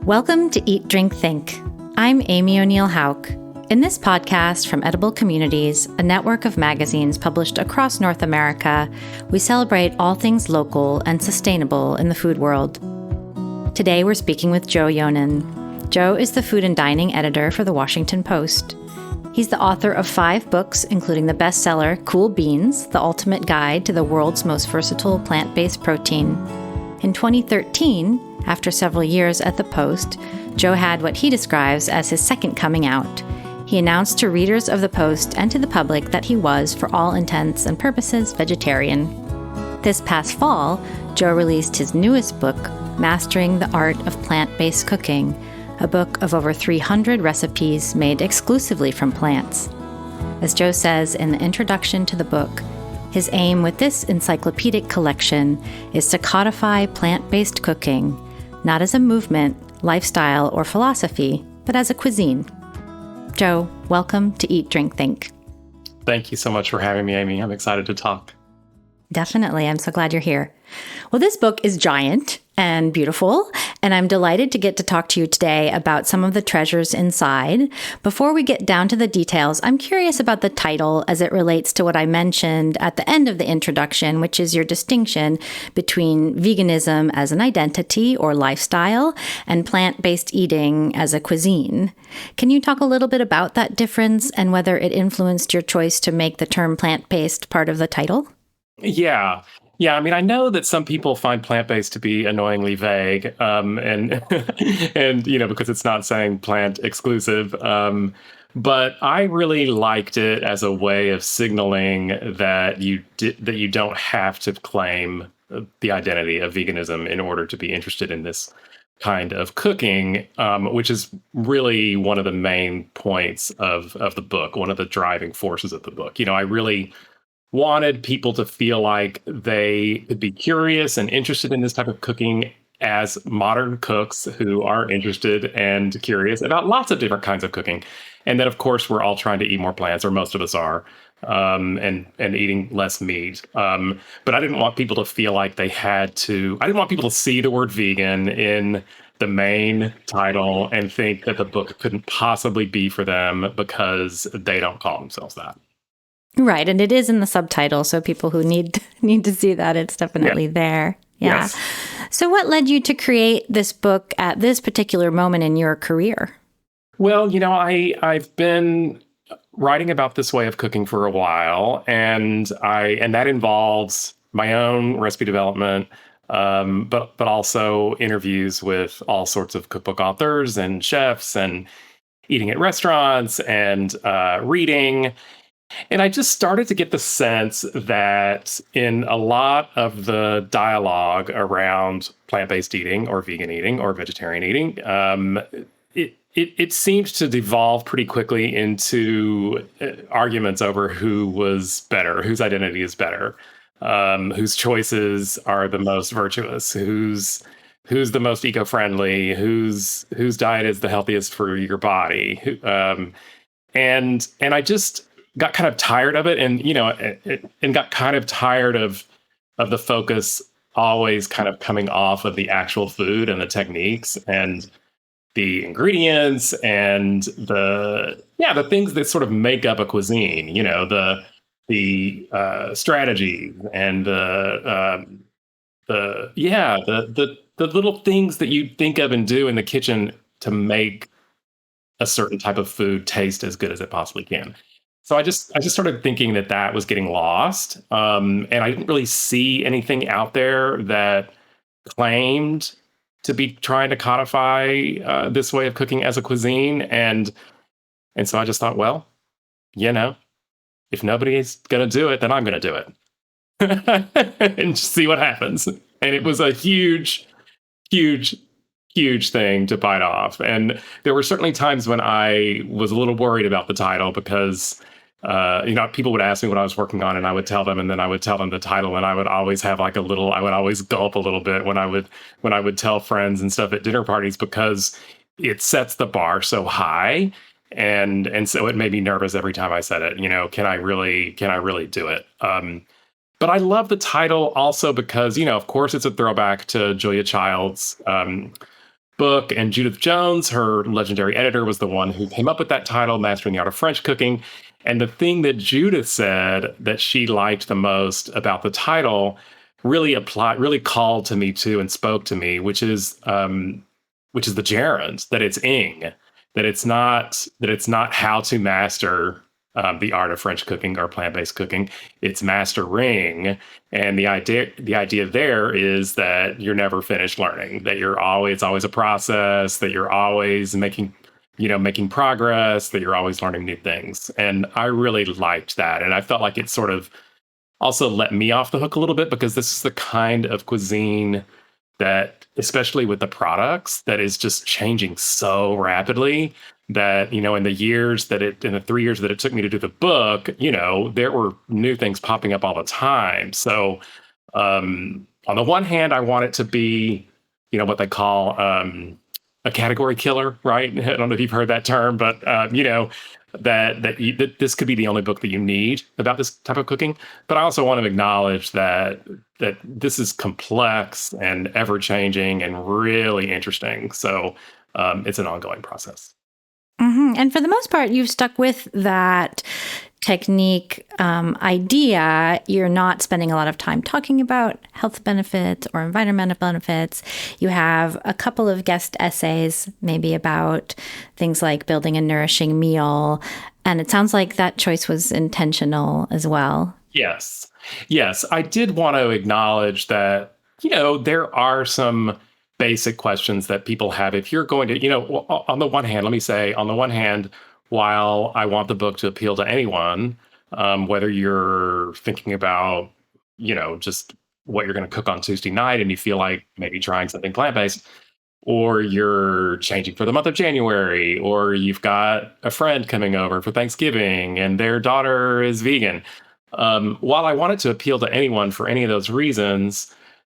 Welcome to Eat, Drink, Think. I'm Amy O'Neill Houck. In this podcast from Edible Communities, a network of magazines published across North America, we celebrate all things local and sustainable in the food world. Today we're speaking with Joe Yonan. Joe is the food and dining editor for The Washington Post. He's the author of 5 books, including the bestseller Cool Beans, the ultimate guide to the world's most versatile plant-based protein. In 2013, after several years at the Post, Joe had what he describes as his second coming out. He announced to readers of the Post and to the public that he was, for all intents and purposes, vegetarian. This past fall, Joe released his newest book, Mastering the Art of Plant-Based Cooking, a book of over 300 recipes made exclusively from plants. As Joe says in the introduction to the book, his aim with this encyclopedic collection is to codify plant-based cooking, not as a movement, lifestyle, or philosophy, but as a cuisine. Joe, welcome to Eat, Drink, Think. Thank you so much for having me, Amy. I'm excited to talk. Definitely. I'm so glad you're here. Well, this book is giant and beautiful, and I'm delighted to get to talk to you today about some of the treasures inside. Before we get down to the details, I'm curious about the title as it relates to what I mentioned at the end of the introduction, which is your distinction between veganism as an identity or lifestyle and plant-based eating as a cuisine. Can you talk a little bit about that difference and whether it influenced your choice to make the term plant-based part of the title? Yeah. I mean, I know that some people find plant-based to be annoyingly vague, and because it's not saying plant exclusive. But I really liked it as a way of signaling that you don't have to claim the identity of veganism in order to be interested in this kind of cooking, which is really one of the main points of the book, one of the driving forces of the book. I really wanted people to feel like they could be curious and interested in this type of cooking as modern cooks who are interested and curious about lots of different kinds of cooking. And then, of course, we're all trying to eat more plants, or most of us are, and eating less meat. But I didn't want people to feel like I didn't want people to see the word vegan in the main title and think that the book couldn't possibly be for them because they don't call themselves that. Right, and it is in the subtitle, so people who need to see that, it's definitely there. Yeah. Yes. So what led you to create this book at this particular moment in your career? Well, I've been writing about this way of cooking for a while, and that involves my own recipe development, but also interviews with all sorts of cookbook authors and chefs, and eating at restaurants, and reading. And I just started to get the sense that in a lot of the dialogue around plant-based eating or vegan eating or vegetarian eating, it seemed to devolve pretty quickly into arguments over who was better, whose identity is better, whose choices are the most virtuous, who's the most eco-friendly, whose diet is the healthiest for your body. And I just got kind of tired of it, and got kind of tired of the focus always kind of coming off of the actual food and the techniques and the ingredients and the things that sort of make up a cuisine. The strategy and the little things that you think of and do in the kitchen to make a certain type of food taste as good as it possibly can. So I just started thinking that was getting lost, and I didn't really see anything out there that claimed to be trying to codify this way of cooking as a cuisine, and so I just thought, well, if nobody's going to do it, then I'm going to do it, and just see what happens. And it was a huge thing to bite off, and there were certainly times when I was a little worried about the title because people would ask me what I was working on, and I would tell them, and then I would tell them the title, and I would always have I would always gulp a little bit when I would tell friends and stuff at dinner parties, because it sets the bar so high, and so it made me nervous every time I said it. Can I really do it? But I love the title also because, of course, it's a throwback to Julia Child's book. And Judith Jones, her legendary editor, was the one who came up with that title, Mastering the Art of French Cooking. And the thing that Judith said that she liked the most about the title really called to me too and spoke to me, which is the gerund, that it's ing, that it's not how to master the art of French cooking or plant-based cooking. It's mastering, and the idea there is that you're never finished learning. That it's always a process. That you're always making progress. That you're always learning new things. And I really liked that, and I felt like it sort of also let me off the hook a little bit, because this is the kind of cuisine that, especially with the products, that is just changing so rapidly that, in the 3 years that it took me to do the book, there were new things popping up all the time. So, on the one hand, I want it to be, what they call a category killer, right? I don't know if you've heard that term, but, that this could be the only book that you need about this type of cooking. But I also want to acknowledge that this is complex and ever changing and really interesting. So it's an ongoing process. Mm-hmm. And for the most part, you've stuck with that technique idea. You're not spending a lot of time talking about health benefits or environmental benefits. You have a couple of guest essays, maybe about things like building a nourishing meal. And it sounds like that choice was intentional as well. Yes. Yes. I did want to acknowledge that, there are some basic questions that people have. If you're going to, on the one hand, let me say, on the one hand, while I want the book to appeal to anyone, whether you're thinking about, just what you're going to cook on Tuesday night and you feel like maybe trying something plant-based, or you're changing for the month of January, or you've got a friend coming over for Thanksgiving and their daughter is vegan. While I wanted to appeal to anyone for any of those reasons,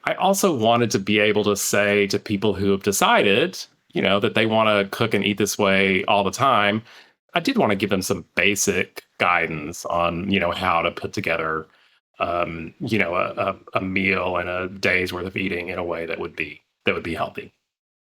I also wanted to be able to say to people who have decided, that they want to cook and eat this way all the time, I did want to give them some basic guidance on, how to put together, a meal and a day's worth of eating in a way that would be healthy.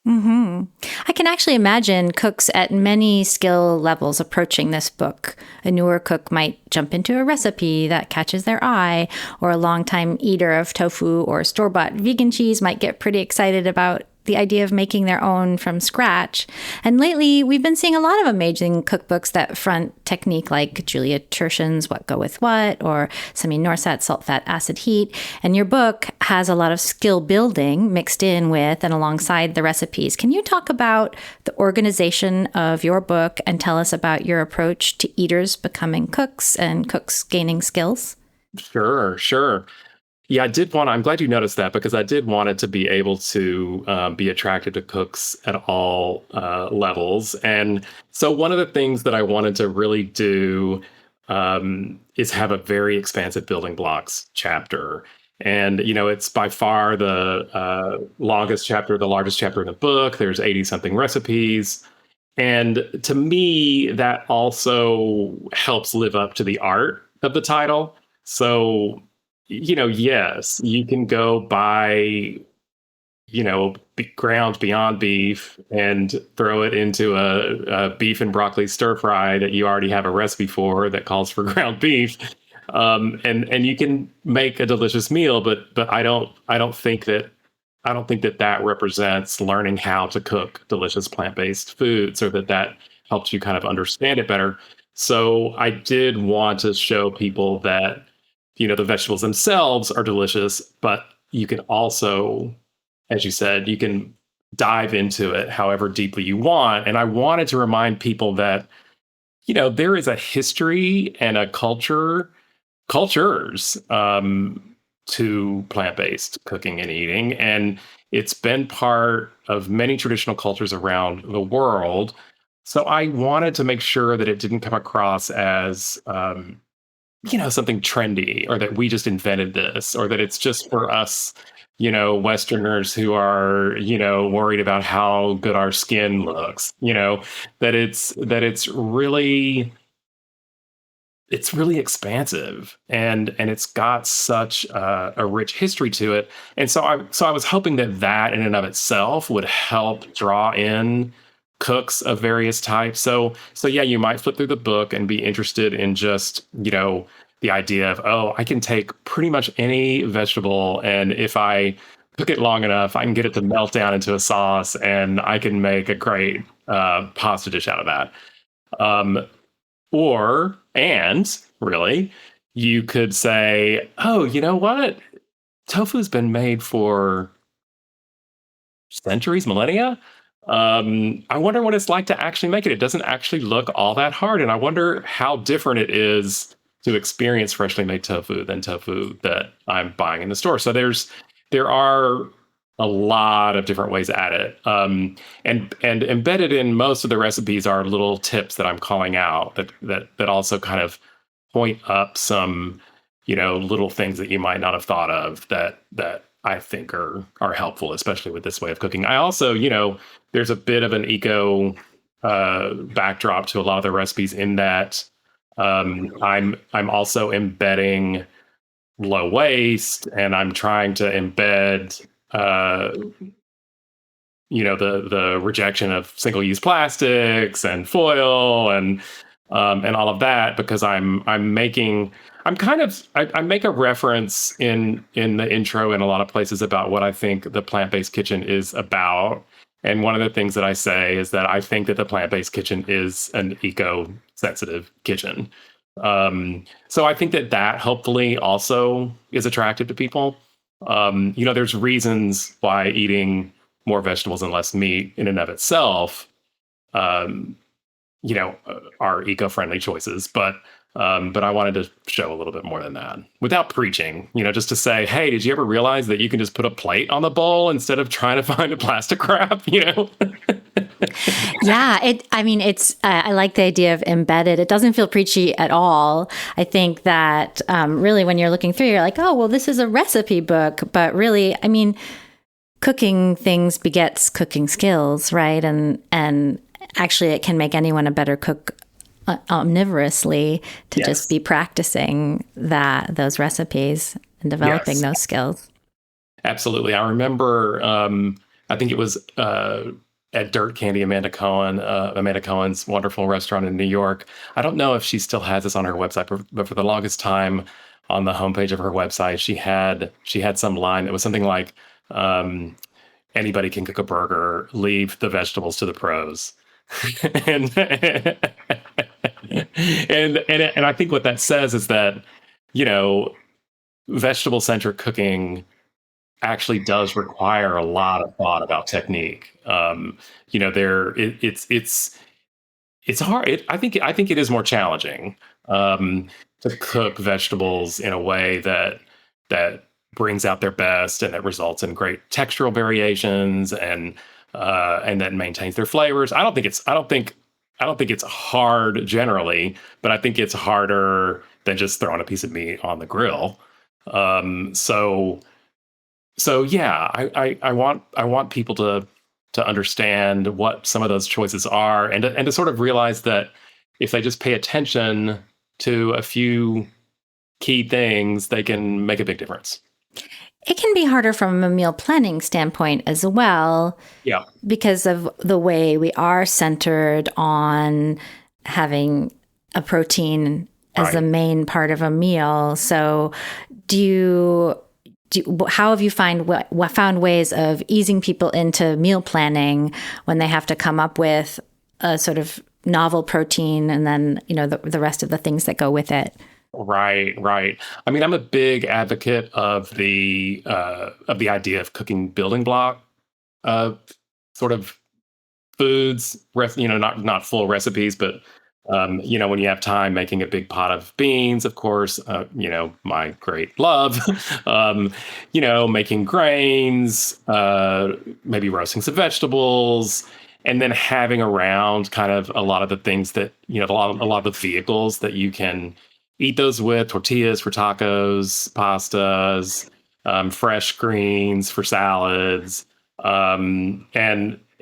Mm-hmm. I can actually imagine cooks at many skill levels approaching this book. A newer cook might jump into a recipe that catches their eye, or a longtime eater of tofu or store-bought vegan cheese might get pretty excited about the idea of making their own from scratch. And lately, we've been seeing a lot of amazing cookbooks that front technique like Julia Turshen's What Go With What, or Sami Norsat Salt, Fat, Acid, Heat. And your book has a lot of skill building mixed in with and alongside the recipes. Can you talk about the organization of your book and tell us about your approach to eaters becoming cooks and cooks gaining skills? Sure. Yeah, I'm glad you noticed that, because I did want it to be able to be attractive to cooks at all levels. And so one of the things that I wanted to really do is have a very expansive building blocks chapter. And, it's by far the longest chapter, the largest chapter in the book. There's 80 something recipes. And to me, that also helps live up to the art of the title. So, yes, you can go buy, ground Beyond Beef and throw it into a beef and broccoli stir fry that you already have a recipe for that calls for ground beef, and you can make a delicious meal. But I don't think that represents learning how to cook delicious plant-based foods, or that helps you kind of understand it better. So I did want to show people that, the vegetables themselves are delicious, but you can also, as you said, you can dive into it however deeply you want. And I wanted to remind people that, there is a history and a cultures to plant-based cooking and eating. And it's been part of many traditional cultures around the world. So I wanted to make sure that it didn't come across as, something trendy, or that we just invented this, or that it's just for us, Westerners who are, worried about how good our skin looks, that it's really, it's really expansive, and it's got such a rich history to it. And so I was hoping that in and of itself would help draw in cooks of various types. So yeah, you might flip through the book and be interested in just, the idea of, oh, I can take pretty much any vegetable, and if I cook it long enough, I can get it to melt down into a sauce, and I can make a great pasta dish out of that. Um, and really, you could say, oh, you know what? Tofu's been made for centuries, millennia. I wonder what it's like to actually make it. It doesn't actually look all that hard. And I wonder how different it is to experience freshly made tofu than tofu that I'm buying in the store. So there are a lot of different ways at it. And embedded in most of the recipes are little tips that I'm calling out that also kind of point up some, little things that you might not have thought of that I think are helpful, especially with this way of cooking. I also, there's a bit of an eco backdrop to a lot of the recipes in that I'm also embedding low waste, and I'm trying to embed the rejection of single-use plastics and foil and all of that, because I make a reference in the intro in a lot of places about what I think the plant-based kitchen is about. And one of the things that I say is that I think that the plant-based kitchen is an eco-sensitive kitchen. So I think that hopefully also is attractive to people. There's reasons why eating more vegetables and less meat in and of itself, um, are eco-friendly choices. But I wanted to show a little bit more than that without preaching, just to say, hey, did you ever realize that you can just put a plate on the bowl instead of trying to find a plastic wrap, Yeah, I like the idea of embedded. It doesn't feel preachy at all. I think that really when you're looking through, you're like, oh, well, this is a recipe book. But really, cooking things begets cooking skills, right? And actually, it can make anyone a better cook omnivorously to Yes. just be practicing those recipes and developing those skills. Absolutely. I remember, I think it was at Dirt Candy, Amanda Cohen's wonderful restaurant in New York. I don't know if she still has this on her website, but for the longest time on the homepage of her website, she had some line that was something like, anybody can cook a burger, leave the vegetables to the pros. and and I think what that says is that, vegetable centric cooking actually does require a lot of thought about technique. It's hard. I think it is more challenging to cook vegetables in a way that brings out their best and that results in great textural variations and that maintains their flavors. I don't think it's hard generally, but I think it's harder than just throwing a piece of meat on the grill. So yeah, I want people to understand what some of those choices are, and to sort of realize that if they just pay attention to a few key things, they can make a big difference. It can be harder from a meal planning standpoint as well. Yeah. Because of the way we are centered on having a protein as the main part of a meal. So how have you found ways of easing people into meal planning when they have to come up with a sort of novel protein and then, the rest of the things that go with it? Right. I'm a big advocate of the idea of cooking building block sort of foods, not full recipes, but when you have time, making a big pot of beans, of course, my great love, making grains, maybe roasting some vegetables, and then having around kind of a lot of the things that, a lot of the vehicles that you can eat those with: tortillas for tacos, pastas, fresh greens for salads. And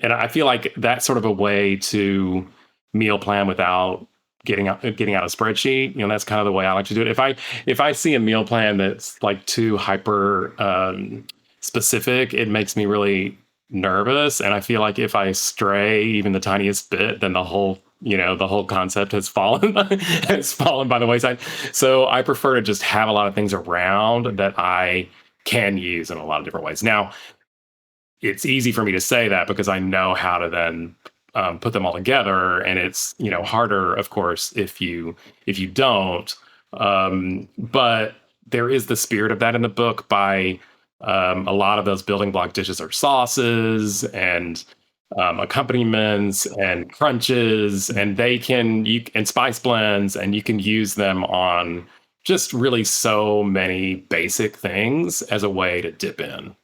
I feel like that's sort of a way to meal plan without getting out a spreadsheet. That's kind of the way I like to do it. If I see a meal plan that's like too hyper specific, it makes me really nervous. And I feel like if I stray even the tiniest bit, then the whole concept has fallen has fallen by the wayside. So I prefer to just have a lot of things around that I can use in a lot of different ways. Now, it's easy for me to say that because I know how to then put them all together, and it's harder, of course, if you don't. But there is the spirit of that in the book. By a lot of those building block dishes are sauces and accompaniments and crunches, and and spice blends, and you can use them on just really so many basic things as a way to dip in.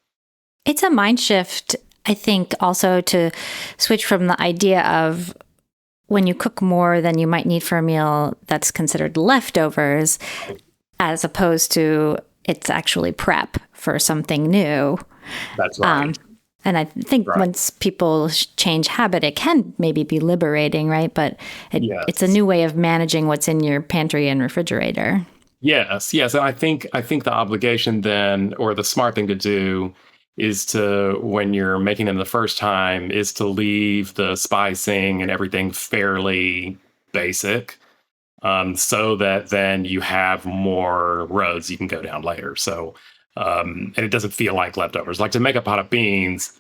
It's a mind shift, I think, also to switch from the idea of when you cook more than you might need for a meal, that's considered leftovers, as opposed to it's actually prep for something new. That's right. And I think once people change habit, it can maybe be liberating, right? But it's a new way of managing what's in your pantry and refrigerator. Yes. And I think the obligation then, or the smart thing to do, is to, when you're making them the first time, is to leave the spicing and everything fairly basic, so that then you have more roads you can go down later. So, and it doesn't feel like leftovers. Like to make a pot of beans,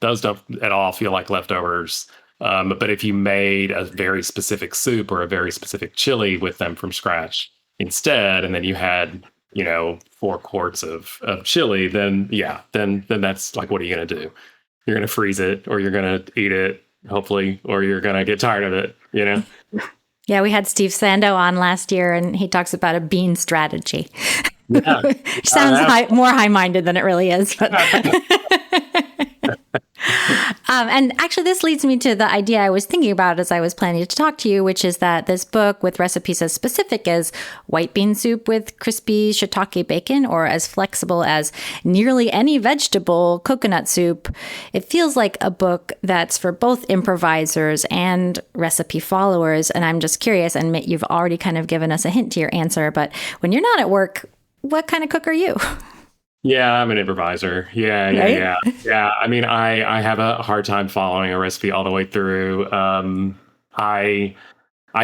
those don't at all feel like leftovers. But if you made a very specific soup or a very specific chili with them from scratch instead, and then you had 4 quarts of chili, then that's like, what are you going to do? You're going to freeze it, or you're going to eat it, hopefully, or you're going to get tired of it, Yeah, we had Steve Sando on last year, and he talks about a bean strategy. Yeah. Which sounds more high-minded than it really is. But and actually, this leads me to the idea I was thinking about as I was planning to talk to you, which is that this book, with recipes as specific as white bean soup with crispy shiitake bacon, or as flexible as nearly any vegetable coconut soup, it feels like a book that's for both improvisers and recipe followers. And I'm just curious, and you've already kind of given us a hint to your answer, but when you're not at work, what kind of cook are you? Yeah, I'm an improviser. Yeah. I mean, I have a hard time following a recipe all the way through. I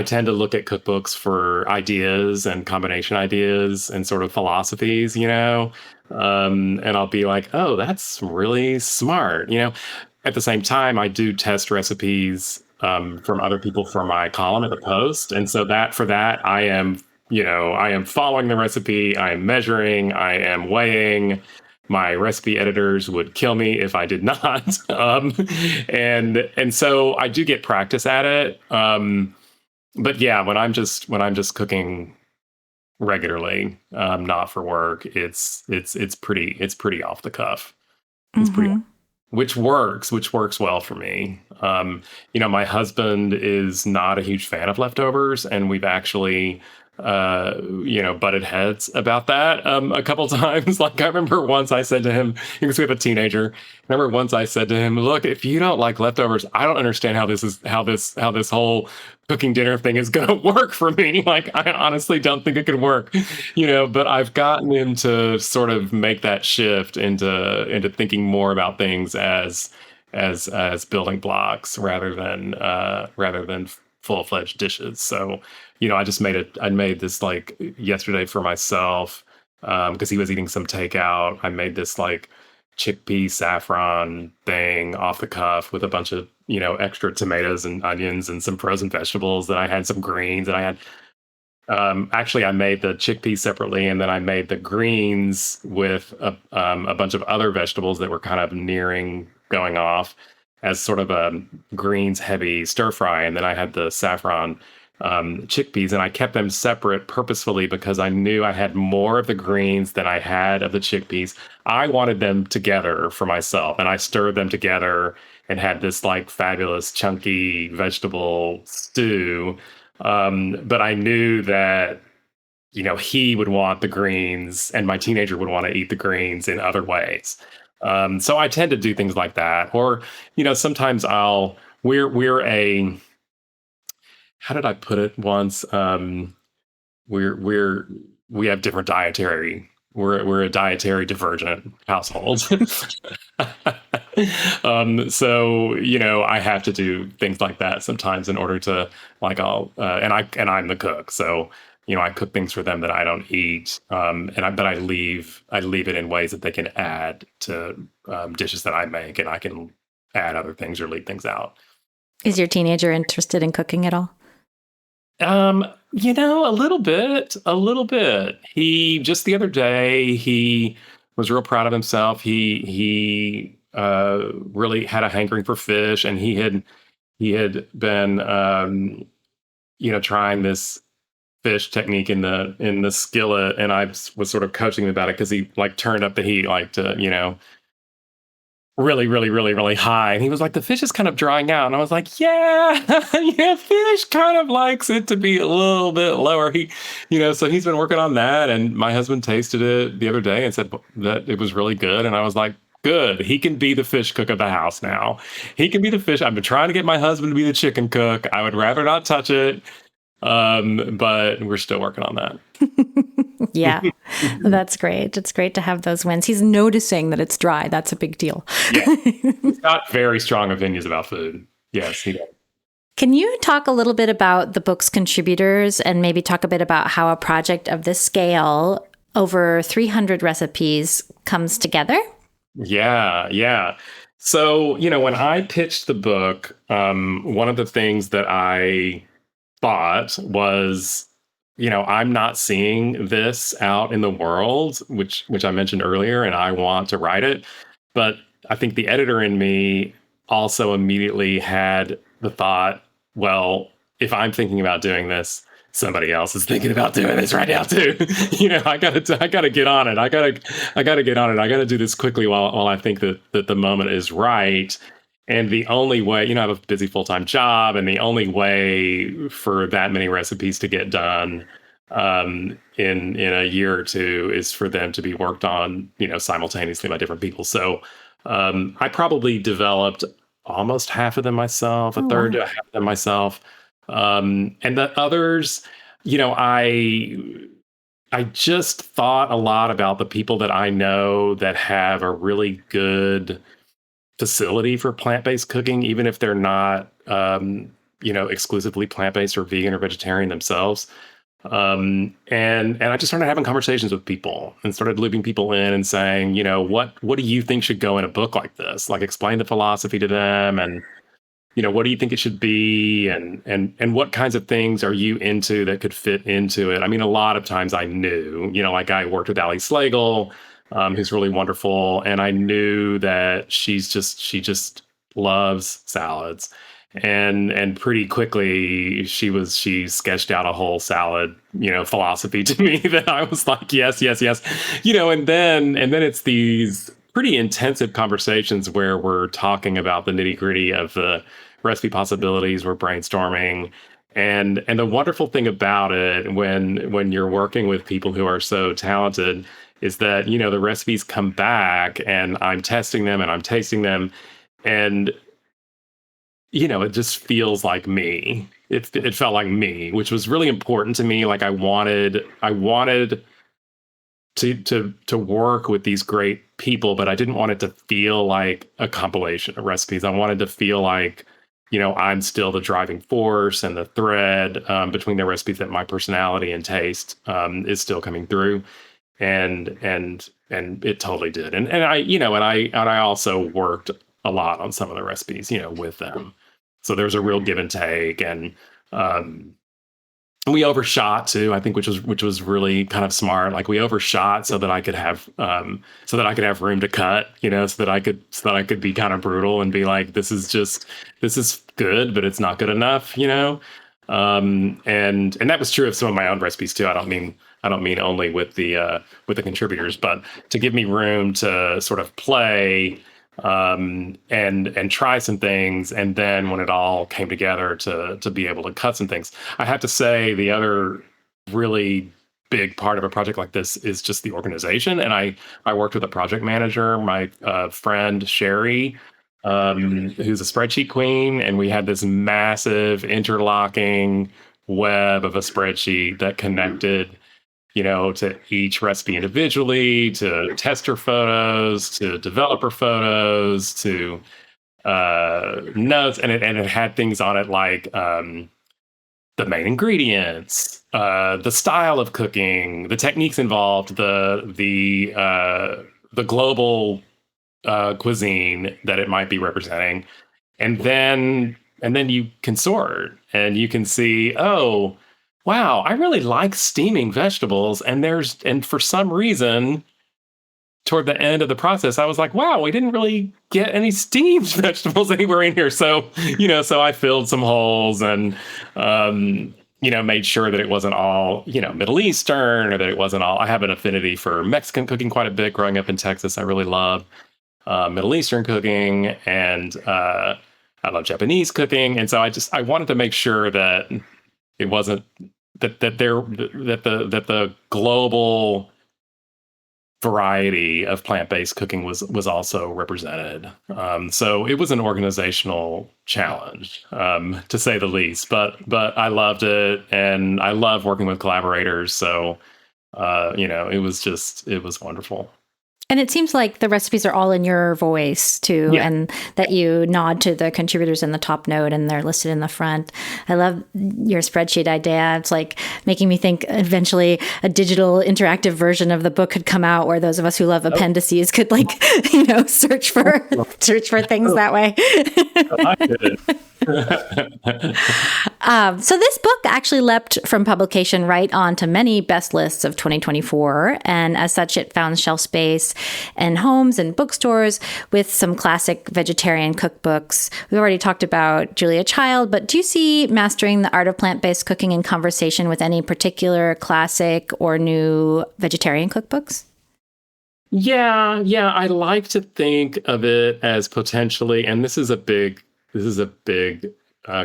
tend to look at cookbooks for ideas and combination ideas and sort of philosophies, and I'll be like, oh, that's really smart. At the same time, I do test recipes from other people for my column at the Post, and so I am following the recipe, I am measuring, I am weighing. My recipe editors would kill me if I did not. And so I do get practice at it. But yeah, when I'm just cooking regularly, not for work, it's pretty off the cuff. It's pretty, which works well for me. My husband is not a huge fan of leftovers, and we've actually butted heads about that a couple times. Like, I remember once I said to him, because we have a teenager, I said to him, look, if you don't like leftovers, I don't understand how this whole cooking dinner thing is going to work for me. Like, I honestly don't think it could work, but I've gotten him to sort of make that shift into thinking more about things as building blocks rather than full-fledged dishes. So, I made this like yesterday for myself, because he was eating some takeout. I made this like chickpea saffron thing off the cuff with a bunch of, extra tomatoes and onions and some frozen vegetables. Then I had some greens, and I had, actually I made the chickpeas separately, and then I made the greens with a bunch of other vegetables that were kind of nearing going off as sort of a greens heavy stir fry. And then I had the saffron chickpeas, and I kept them separate purposefully because I knew I had more of the greens than I had of the chickpeas. I wanted them together for myself, and I stirred them together and had this like fabulous chunky vegetable stew. But I knew that he would want the greens, and my teenager would want to eat the greens in other ways. So I tend to do things like that, or sometimes we're a how did I put it once? We're we have different dietary. We're a dietary divergent household. So I have to do things like that sometimes in order to like and I'm the cook, so I cook things for them that I don't eat, but I leave it in ways that they can add to dishes that I make, and I can add other things or leave things out. Is your teenager interested in cooking at all? A little bit, a little bit. He just the other day, he was real proud of himself. He really had a hankering for fish, and he had been trying this fish technique in the skillet, and I was sort of coaching him about it because he like turned up the heat like to really, really, really, really high. And he was like, the fish is kind of drying out. And I was like, yeah, yeah, fish kind of likes it to be a little bit lower. So he's been working on that. And my husband tasted it the other day and said that it was really good. And I was like, good. He can be the fish cook of the house now. He can be the fish. I've been trying to get my husband to be the chicken cook. I would rather not touch it. But we're still working on that. Yeah, that's great. It's great to have those wins. He's noticing that it's dry. That's a big deal. Yeah. He's got very strong opinions about food. Yes, he does. Can you talk a little bit about the book's contributors and maybe talk a bit about how a project of this scale, over 300 recipes, comes together? Yeah, yeah. So, when I pitched the book, one of the things that I thought was, I'm not seeing this out in the world, which I mentioned earlier, and I want to write it. But I think the editor in me also immediately had the thought, well, if I'm thinking about doing this, somebody else is thinking about doing this right now too. I gotta get on it. I gotta get on it. I gotta do this quickly while I think that the moment is right. And the only way, I have a busy full-time job, and the only way for that many recipes to get done in a year or two is for them to be worked on, simultaneously by different people. So I probably developed almost half of them myself, a Oh, third wow. to half of them myself. And the others, I just thought a lot about the people that I know that have a really good facility for plant-based cooking, even if they're not, exclusively plant-based or vegan or vegetarian themselves. And I just started having conversations with people and started looping people in and saying, what do you think should go in a book like this? Like, explain the philosophy to them, and what do you think it should be, and what kinds of things are you into that could fit into it? I mean, a lot of times I knew, like I worked with Ali Slagle, who's really wonderful, and I knew that she just loves salads. And pretty quickly she sketched out a whole salad, philosophy to me that I was like, yes, yes, yes. And then it's these pretty intensive conversations where we're talking about the nitty-gritty of the recipe possibilities. We're brainstorming. And the wonderful thing about it, when you're working with people who are so talented, is that the recipes come back, and I'm testing them and I'm tasting them, and it just feels like me. It felt like me, which was really important to me. Like, I wanted to work with these great people, but I didn't want it to feel like a compilation of recipes. I wanted to feel like, I'm still the driving force and the thread between the recipes, that my personality and taste is still coming through. And it totally did. And I also worked a lot on some of the recipes, with them. So there's a real give and take. And um, we overshot too, I think, which was really kind of smart. Like, we overshot so that I could have room to cut, so that I could be kind of brutal and be like, this is good, but it's not good enough. And that was true of some of my own recipes too. I don't mean only with the contributors, but to give me room to sort of play, and try some things, and then when it all came together, to be able to cut some things. I have to say, the other really big part of a project like this is just the organization. And I worked with a project manager, my friend Sherry, who's a spreadsheet queen, and we had this massive interlocking web of a spreadsheet that connected, to each recipe individually, to tester photos, to developer photos, to notes, and it had things on it like the main ingredients, the style of cooking, the techniques involved, the global cuisine that it might be representing, and then you can sort and you can see, oh, wow, I really like steaming vegetables, and for some reason toward the end of the process, I was like, wow, we didn't really get any steamed vegetables anywhere in here. So I filled some holes and, made sure that it wasn't all, Middle Eastern, or that it wasn't all. I have an affinity for Mexican cooking quite a bit growing up in Texas. I really love Middle Eastern cooking, and I love Japanese cooking. And so I wanted to make sure that it wasn't that the global variety of plant-based cooking was also represented. So it was an organizational challenge, to say the least. But I loved it, and I love working with collaborators. So it was wonderful. And it seems like the recipes are all in your voice too, Yeah. and that you nod to the contributors in the top note and they're listed in the front. I love your spreadsheet idea. It's like making me think eventually a digital interactive version of the book could come out where those of us who love appendices could search for things that way. I did. So this book actually leapt from publication right onto many best lists of 2024. And as such, it found shelf space in homes and bookstores with some classic vegetarian cookbooks. We've already talked about Julia Child, but do you see Mastering the Art of Plant-Based Cooking in conversation with any particular classic or new vegetarian cookbooks? Yeah, I like to think of it as potentially, and this is a big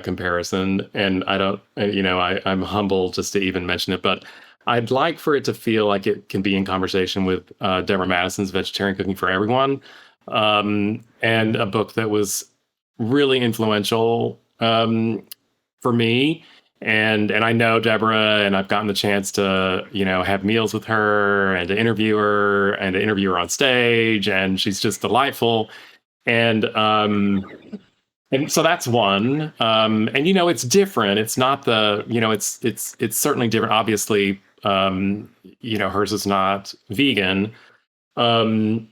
comparison, and I don't, I'm humble just to even mention it, but I'd like for it to feel like it can be in conversation with Deborah Madison's Vegetarian Cooking for Everyone, and a book that was really influential for me. And I know Deborah, and I've gotten the chance to, have meals with her and to interview her on stage, and she's just delightful. And so that's one. And it's different. It's not it's certainly different. Obviously, hers is not vegan. Um,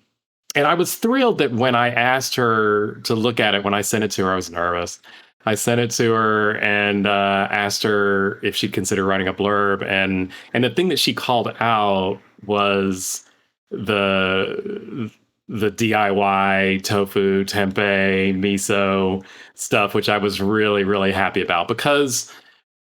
and I was thrilled that when I asked her to look at it, when I sent it to her, I was nervous. I sent it to her and asked her if she'd consider writing a blurb. And the thing that she called out was the the DIY tofu, tempeh, miso stuff, which I was really, really happy about because,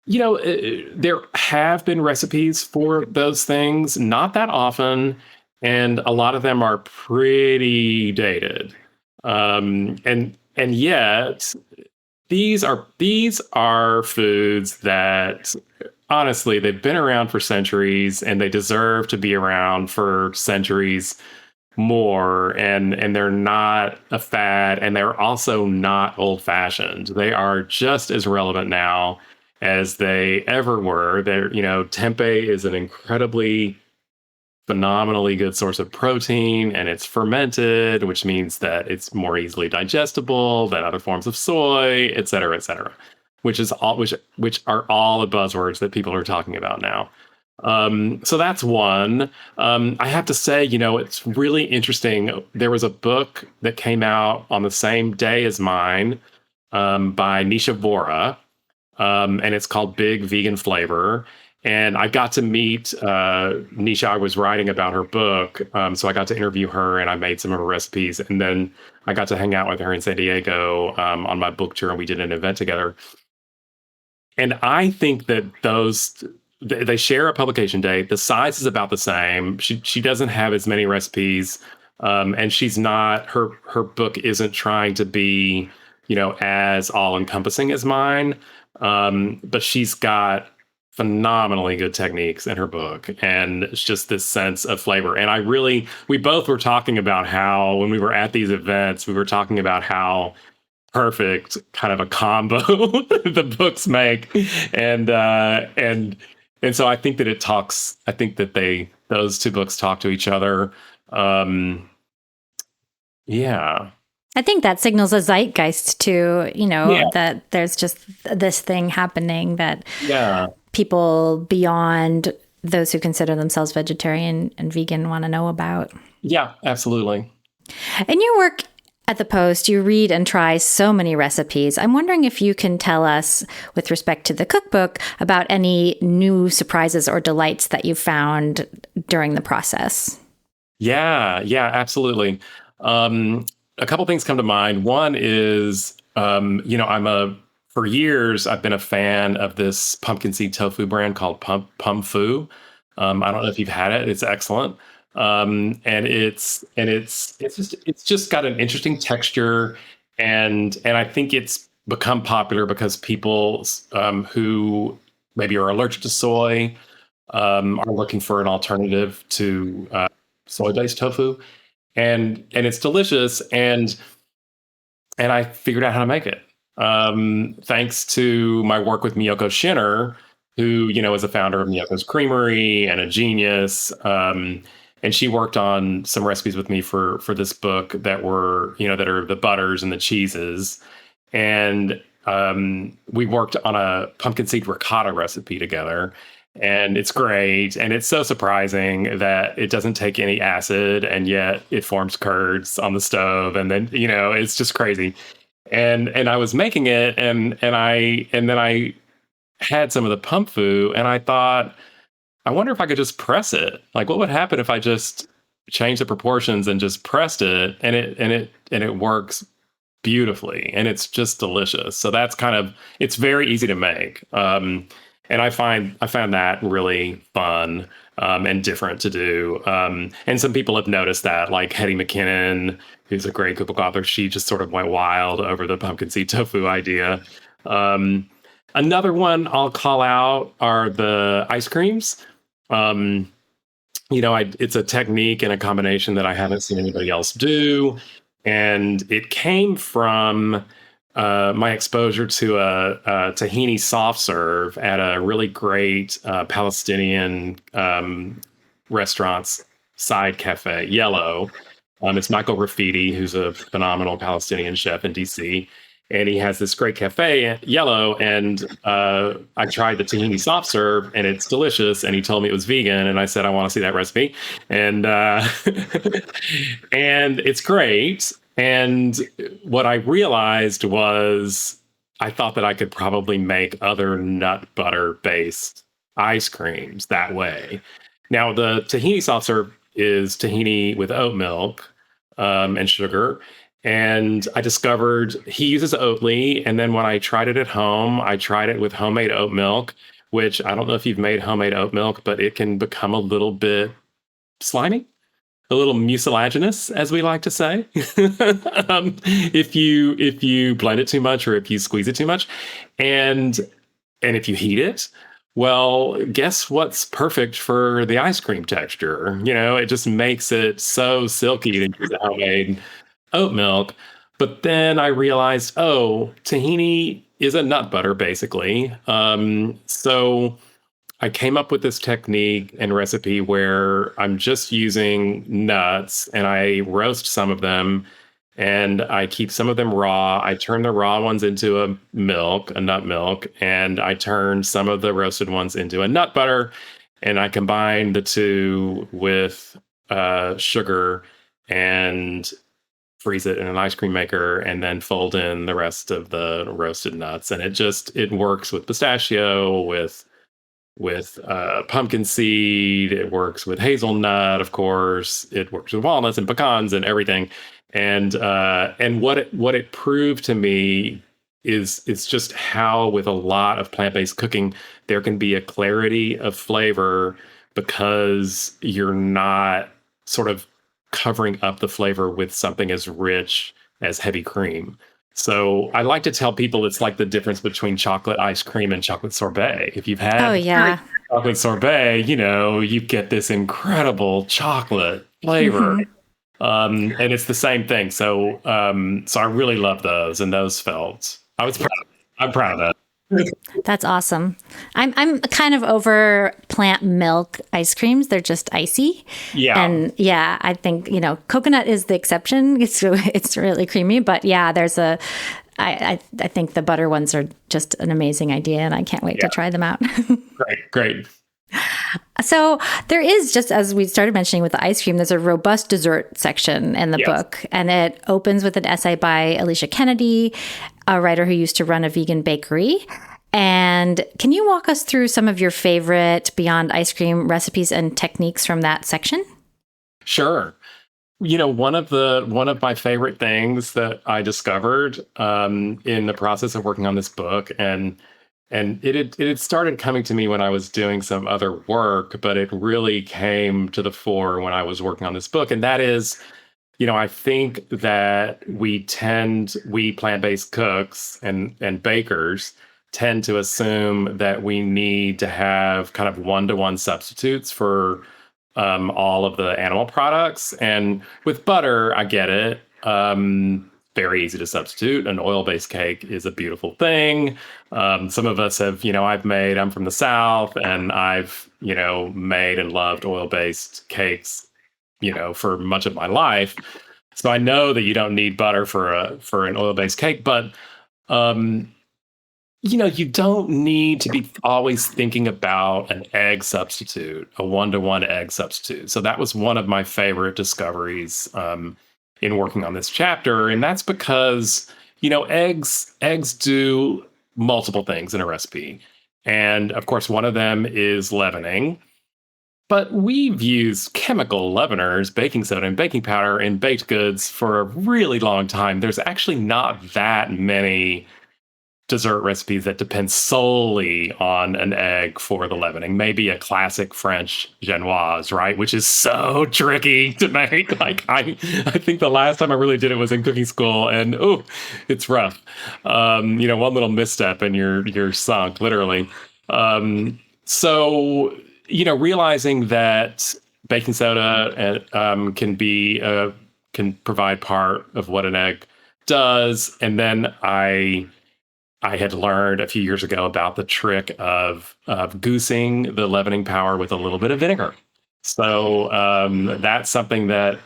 there have been recipes for those things, not that often, and a lot of them are pretty dated. And yet these are foods that honestly they've been around for centuries, and they deserve to be around for centuries more, and they're not a fad, and they're also not old fashioned. They are just as relevant now as they ever were. Tempeh is an incredibly phenomenally good source of protein, and it's fermented, which means that it's more easily digestible than other forms of soy, et cetera, which are all the buzzwords that people are talking about now. So that's one. I have to say, it's really interesting. There was a book that came out on the same day as mine, by Nisha Vora, and it's called Big Vegan Flavor. And I got to meet Nisha. I was writing about her book, so I got to interview her, and I made some of her recipes. And then I got to hang out with her in San Diego on my book tour, and we did an event together. And I think that they share a publication date. The size is about the same. She doesn't have as many recipes, and she's not her book isn't trying to be as all encompassing as mine. But she's got phenomenally good techniques in her book, and it's just this sense of flavor. And we both were talking about how when we were at these events, we were talking about how perfect kind of a combo the books make, and so I think that those two books talk to each other. Yeah. I think that signals a zeitgeist too, Yeah. that there's just this thing happening that Yeah. people beyond those who consider themselves vegetarian and vegan want to know about. Yeah, absolutely. In your work at the Post, you read and try so many recipes. I'm wondering if you can tell us, with respect to the cookbook, about any new surprises or delights that you found during the process. Yeah, absolutely. A couple things come to mind. One is, for years, I've been a fan of this pumpkin seed tofu brand called Pum Fu. I don't know if you've had it. It's excellent. And it's just got an interesting texture, and I think it's become popular because people who maybe are allergic to soy are looking for an alternative to soy-based tofu, and it's delicious, and I figured out how to make it. Thanks to my work with Miyoko Shinner, who, is a founder of Miyoko's Creamery and a genius. And she worked on some recipes with me for this book that are the butters and the cheeses. And we worked on a pumpkin seed ricotta recipe together. And it's great. And it's so surprising that it doesn't take any acid, and yet it forms curds on the stove. And then, it's just crazy. And I was making it, and then I had some of the pump foo, and I thought, I wonder if I could just press it. Like, what would happen if I just changed the proportions and just pressed it, and it works beautifully, and it's just delicious. So it's very easy to make. And I found that really fun and different to do. And some people have noticed that, like Hetty McKinnon, who's a great cookbook author, she just sort of went wild over the pumpkin seed tofu idea. Another one I'll call out are the ice creams. It's a technique and a combination that I haven't seen anybody else do. And it came from my exposure to a tahini soft serve at a really great Palestinian restaurant's side cafe, Yellow. It's Michael Rafidi, who's a phenomenal Palestinian chef in DC. And he has this great cafe, Yellow, and I tried the tahini soft serve, and it's delicious. And he told me it was vegan, and I said, I want to see that recipe. And and it's great. And what I realized was I thought that I could probably make other nut butter based ice creams that way. Now, the tahini soft serve is tahini with oat milk and sugar. And I discovered he uses Oatly. And then when I tried it at home, I tried it with homemade oat milk, which I don't know if you've made homemade oat milk, but it can become a little bit slimy, a little mucilaginous, as we like to say, if you blend it too much or if you squeeze it too much, and if you heat it, well, guess what's perfect for the ice cream texture? It just makes it so silky to use the homemade oat milk. But then I realized, tahini is a nut butter, basically. So I came up with this technique and recipe where I'm just using nuts, and I roast some of them, and I keep some of them raw. I turn the raw ones into a nut milk, and I turn some of the roasted ones into a nut butter, and I combine the two with sugar and freeze it in an ice cream maker, and then fold in the rest of the roasted nuts. And it works with pistachio, with pumpkin seed. It works with hazelnut, of course. It works with walnuts and pecans and everything. And what it proved to me is just how, with a lot of plant-based cooking, there can be a clarity of flavor because you're not sort of covering up the flavor with something as rich as heavy cream. So I like to tell people it's like the difference between chocolate ice cream and chocolate sorbet. If you've Oh, had yeah. chocolate sorbet, you get this incredible chocolate flavor. Hmm. And it's the same thing. So I really love those, and those felt. I'm proud of that. That's awesome. I'm kind of over plant milk ice creams. They're just icy. Yeah. And yeah, I think, coconut is the exception. It's really creamy, but yeah, I think the butter ones are just an amazing idea, and I can't wait to Yeah. try them out. Great. So there is, just as we started mentioning with the ice cream, there's a robust dessert section in the Yes. book, and it opens with an essay by Alicia Kennedy, a writer who used to run a vegan bakery. And can you walk us through some of your favorite Beyond Ice Cream recipes and techniques from that section? Sure. One of my favorite things that I discovered in the process of working on this book, and it had started coming to me when I was doing some other work, but it really came to the fore when I was working on this book, and that is, I think that we plant-based cooks and bakers tend to assume that we need to have kind of one-to-one substitutes for all of the animal products. And with butter, I get it. Very easy to substitute. An oil-based cake is a beautiful thing. Some of us have, I'm from the South, and I've, made and loved oil-based cakes, for much of my life. So I know that you don't need butter for an oil-based cake, but um, you don't need to be always thinking about an egg substitute, a one-to-one egg substitute. So that was one of my favorite discoveries in working on this chapter, and that's because eggs do multiple things in a recipe, and of course one of them is leavening. But we've used chemical leaveners, baking soda and baking powder in baked goods for a really long time. There's actually not that many dessert recipes that depend solely on an egg for the leavening. Maybe a classic French genoise, right? Which is so tricky to make. Like I think the last time I really did it was in cooking school, and it's rough. One little misstep and you're sunk, literally. So realizing that baking soda can provide part of what an egg does, and then I had learned a few years ago about the trick of goosing the leavening power with a little bit of vinegar. So that's something that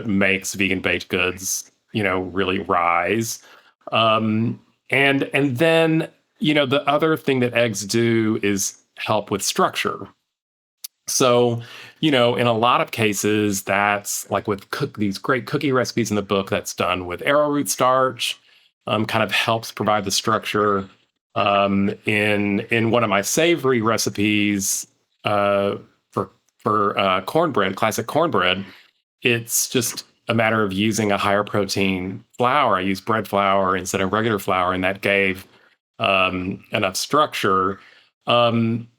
makes vegan baked goods, really rise. Um, and then the other thing that eggs do is help with structure. So, in a lot of cases, that's like with these great cookie recipes in the book, that's done with arrowroot starch, kind of helps provide the structure. In one of my savory recipes for cornbread, classic cornbread, it's just a matter of using a higher protein flour. I used bread flour instead of regular flour, and that gave enough structure.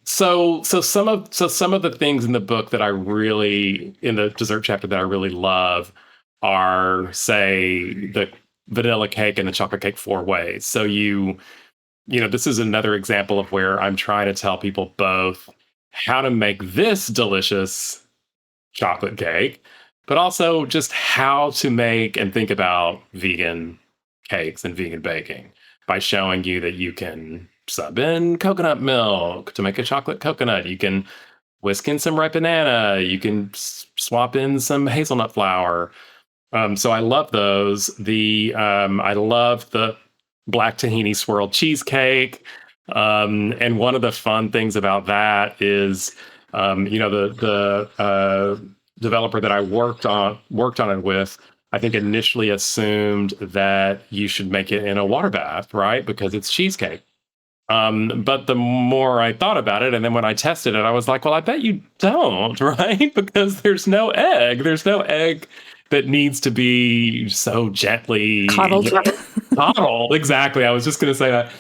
So some of the things in the book that in the dessert chapter that I really love are, say, the vanilla cake and the chocolate cake 4 ways. So this is another example of where I'm trying to tell people both how to make this delicious chocolate cake, but also just how to make and think about vegan cakes and vegan baking by showing you that you can sub in coconut milk to make a chocolate coconut. You can whisk in some ripe banana. You can swap in some hazelnut flour. So I love those. I love the black tahini swirled cheesecake. And one of the fun things about that is, the developer that I worked on it with, I think initially assumed that you should make it in a water bath, right? Because it's cheesecake. But the more I thought about it, and then when I tested it, I was like, well, I bet you don't, right? Because there's no egg. There's no egg that needs to be so gently Coddled. coddled. Exactly. I was just going to say that.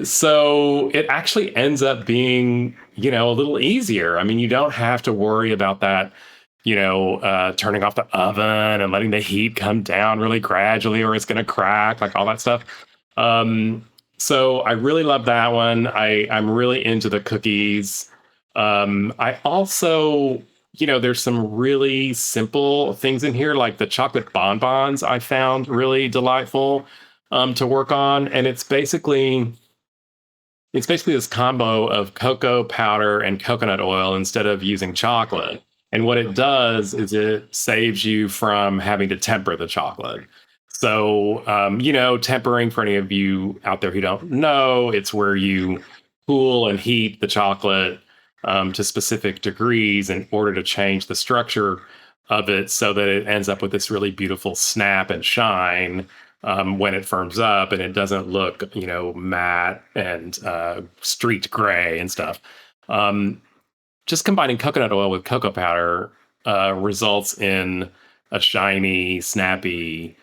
So it actually ends up being, a little easier. I mean, you don't have to worry about that turning off the oven and letting the heat come down really gradually or it's going to crack, like all that stuff. Um, so I really love that one. I'm really into the cookies. I also, there's some really simple things in here, like the chocolate bonbons I found really delightful to work on. And it's basically this combo of cocoa powder and coconut oil instead of using chocolate. And what it does is it saves you from having to temper the chocolate. So, tempering, for any of you out there who don't know, it's where you cool and heat the chocolate to specific degrees in order to change the structure of it so that it ends up with this really beautiful snap and shine when it firms up, and it doesn't look, matte and streaked gray and stuff. Um, just combining coconut oil with cocoa powder results in a shiny, snappy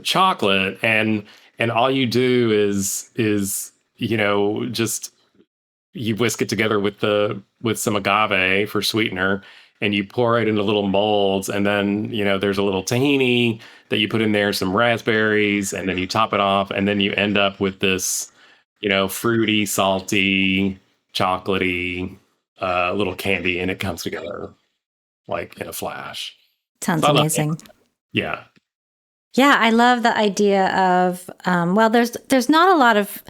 chocolate, and all you do is just you whisk it together with some agave for sweetener, and you pour it into little molds, and then there's a little tahini that you put in there, some raspberries, and then you top it off, and then you end up with this fruity, salty, chocolatey little candy, and it comes together like in a flash. Sounds So I love amazing. it. Yeah. Yeah, I love the idea of there's not a lot of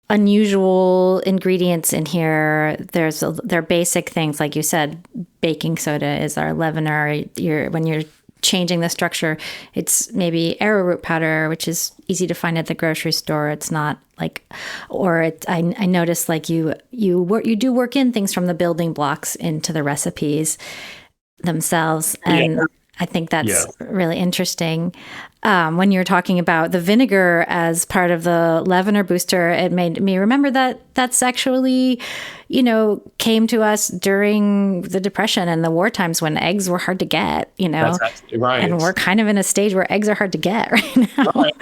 unusual ingredients in here. They're basic things, like you said. Baking soda is our leavener. When you're changing the structure, it's maybe arrowroot powder, which is easy to find at the grocery store. It's not like, I noticed like you do work in things from the building blocks into the recipes themselves, and Yeah. I think that's Yeah. really interesting. When you're talking about the vinegar as part of the leavener booster, it made me remember that's actually, came to us during the Depression and the war times when eggs were hard to get, That's absolutely right. and we're kind of in a stage where eggs are hard to get right now. Right.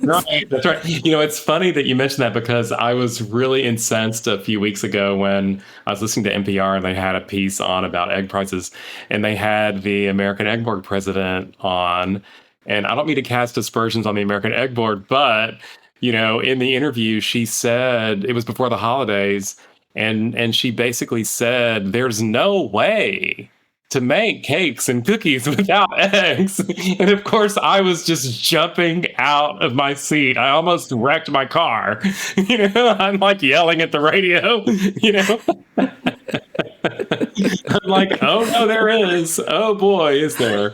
Right. That's right. It's funny that you mentioned that because I was really incensed a few weeks ago when I was listening to NPR and they had a piece on about egg prices, and they had the American Egg Board president on. And I don't mean to cast aspersions on the American Egg Board, but in the interview, she said it was before the holidays, and she basically said, "There's no way to make cakes and cookies without eggs." And of course, I was just jumping out of my seat. I almost wrecked my car. I'm like yelling at the radio, I'm like, oh no, there is. Oh boy, is there.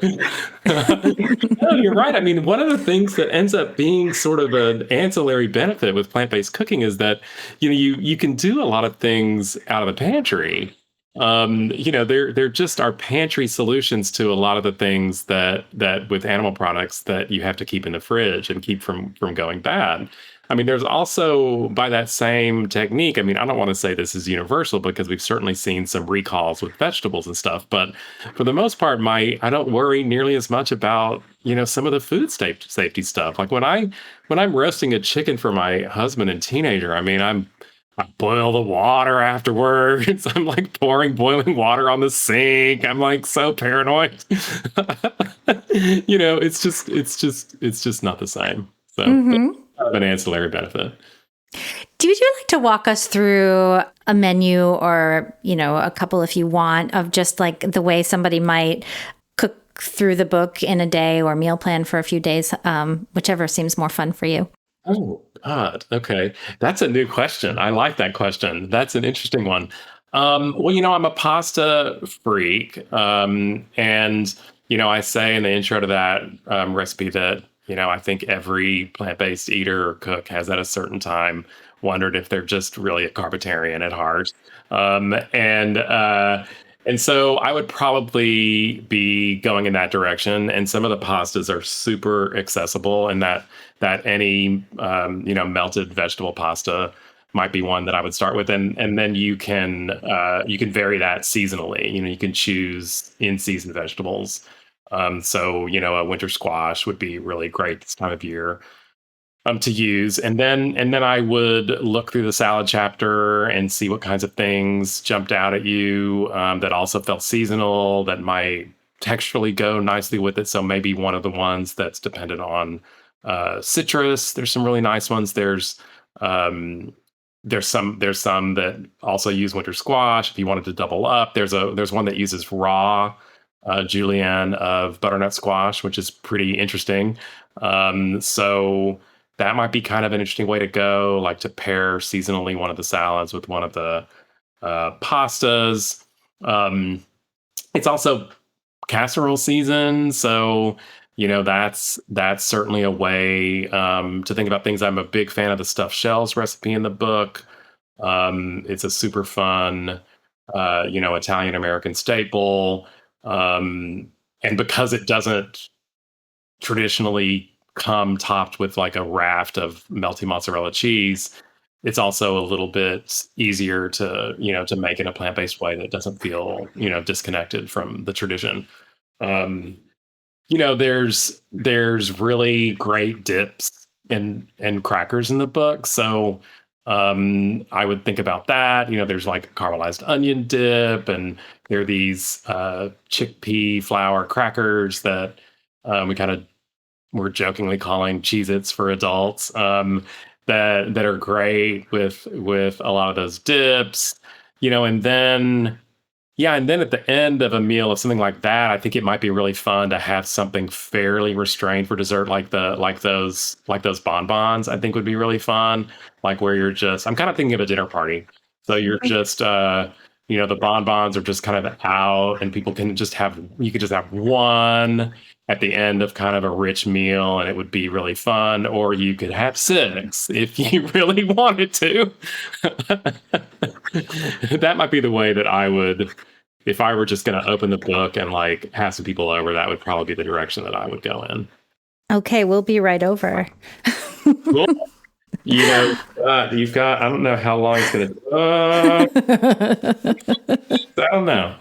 No, you're right. I mean, one of the things that ends up being sort of an ancillary benefit with plant-based cooking is that, you can do a lot of things out of the pantry. They're just our pantry solutions to a lot of the things that with animal products that you have to keep in the fridge and keep from going bad. I mean, there's also, by that same technique, I mean, I don't want to say this is universal because we've certainly seen some recalls with vegetables and stuff, but for the most part, I don't worry nearly as much about, some of the food safety stuff. Like when I'm roasting a chicken for my husband and teenager, I mean, I boil the water afterwards. I'm like pouring boiling water on the sink. I'm like so paranoid. It's just not the same. So Mm-hmm. kind of an ancillary benefit. Would you like to walk us through a menu or, a couple if you want, of just like the way somebody might cook through the book in a day or meal plan for a few days, whichever seems more fun for you? Oh, God. Okay. That's a new question. I like that question. That's an interesting one. Well, I'm a pasta freak. And, I say in the intro to that recipe that, I think every plant-based eater or cook has at a certain time wondered if they're just really a carbitarian at heart. And so I would probably be going in that direction. And some of the pastas are super accessible, and that any melted vegetable pasta might be one that I would start with, and then you can vary that seasonally. You can choose in season vegetables. So a winter squash would be really great this time of year. to use. And then I would look through the salad chapter and see what kinds of things jumped out at you, that also felt seasonal, that might texturally go nicely with it. So maybe one of the ones that's dependent on citrus. There's some really nice ones. There's some that also use winter squash. If you wanted to double up, there's one that uses raw julienne of butternut squash, which is pretty interesting. So that might be kind of an interesting way to go, like to pair seasonally one of the salads with one of the pastas. It's also casserole season, so that's certainly a way to think about things. I'm a big fan of the stuffed shells recipe in the book. It's a super fun, Italian American staple, and because it doesn't traditionally come topped with like a raft of melty mozzarella cheese, it's also a little bit easier to make in a plant-based way that doesn't feel disconnected from the tradition. um, there's really great dips and crackers in the book. So I would think about that. There's like caramelized onion dip, and there are these chickpea flour crackers that we kind of we're jokingly calling Cheez-Its for adults, that are great with a lot of those dips. And then yeah, and then at the end of a meal of something like that, I think it might be really fun to have something fairly restrained for dessert, like those bonbons. I think would be really fun, like where I'm kind of thinking of a dinner party. So you're just the bonbons are just kind of out, and you could just have one at the end of kind of a rich meal, and it would be really fun. Or you could have six if you really wanted to. That might be the way that I would, if I were just going to open the book and like have some people over, that would probably be the direction that I would go in. Okay, we'll be right over. Cool. You've got, I don't know how long it's going to, I don't know.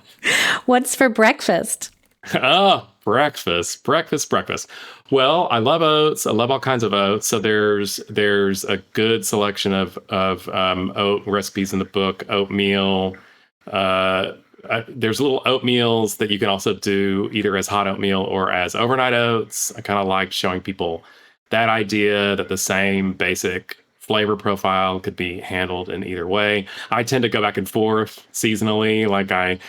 What's for breakfast? Oh, breakfast. Well, I love oats. I love all kinds of oats. So there's a good selection of oat recipes in the book. Oatmeal. There's little oatmeals that you can also do either as hot oatmeal or as overnight oats. I kind of like showing people that idea that the same basic flavor profile could be handled in either way. I tend to go back and forth seasonally. Like I